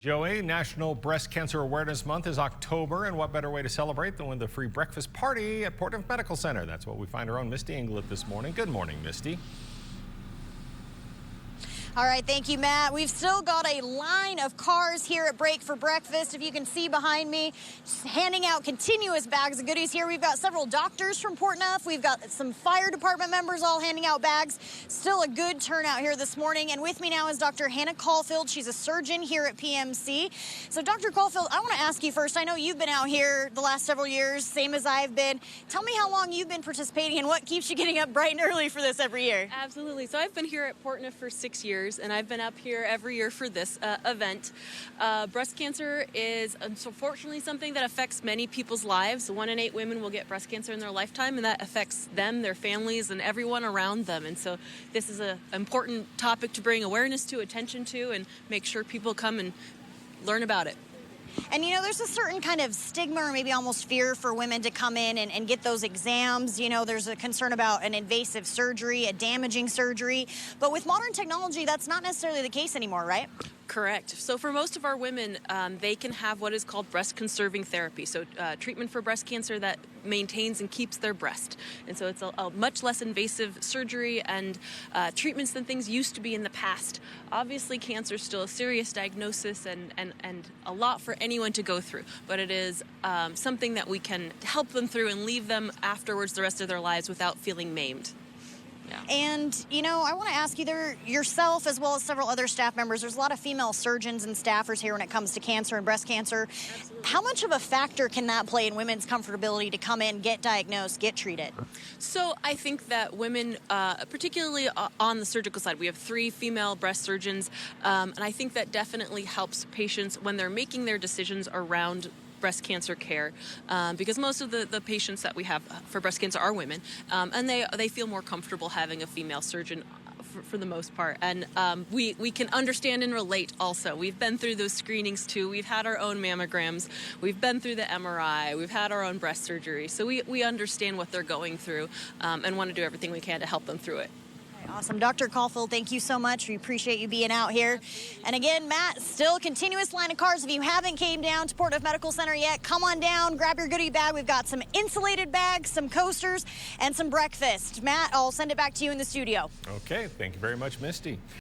Joey, National Breast Cancer Awareness Month is October, and what better way to celebrate than with a free breakfast party at Portneuf Medical Center? That's what we find our own Misty Englert this morning. Good morning, Misty. All right, thank you, Matt. We've still got a line of cars here at Break for Breakfast. If you can see behind me, just handing out continuous bags of goodies here. We've got several doctors from Portneuf. We've got some fire department members all handing out bags. Still a good turnout here this morning. And with me now is Dr. Hannah Caulfield. She's a surgeon here at PMC. So, Dr. Caulfield, I want to ask you first. I know you've been out here the last several years, same as I've been. Tell me how long you've been participating and what keeps you getting up bright and early for this every year. Absolutely. So I've been here at Portneuf for 6 years, and I've been up here every year for this event. Breast cancer is unfortunately something that affects many people's lives. 1 in 8 women will get breast cancer in their lifetime, and that affects them, their families, and everyone around them. And so this is an important topic to bring awareness to, attention to, and make sure people come and learn about it. And you know, there's a certain kind of stigma or maybe almost fear for women to come in and get those exams. You know, there's a concern about an invasive surgery, a damaging surgery. But with modern technology, that's not necessarily the case anymore, right? Correct. So for most of our women, they can have what is called breast conserving therapy. So treatment for breast cancer that maintains and keeps their breast. And so it's a much less invasive surgery and treatments than things used to be in the past. Obviously, cancer is still a serious diagnosis and a lot for anyone to go through. But it is something that we can help them through and leave them afterwards the rest of their lives without feeling maimed. Yeah. And, you know, I want to ask you, yourself as well as several other staff members, there's a lot of female surgeons and staffers here when it comes to cancer and breast cancer. Absolutely. How much of a factor can that play in women's comfortability to come in, get diagnosed, get treated? So I think that women, particularly on the surgical side, we have 3 female breast surgeons, and I think that definitely helps patients when they're making their decisions around breast cancer care, because most of the patients that we have for breast cancer are women, and they feel more comfortable having a female surgeon for the most part. And we can understand and relate also. We've been through those screenings too. We've had our own mammograms. We've been through the MRI. We've had our own breast surgery. So we understand what they're going through and want to do everything we can to help them through it. Awesome. Dr. Caulfield, thank you so much. We appreciate you being out here. And again, Matt, still continuous line of cars. If you haven't came down to Portneuf Medical Center yet, come on down, grab your goodie bag. We've got some insulated bags, some coasters, and some breakfast. Matt, I'll send it back to you in the studio. Okay, thank you very much, Misty.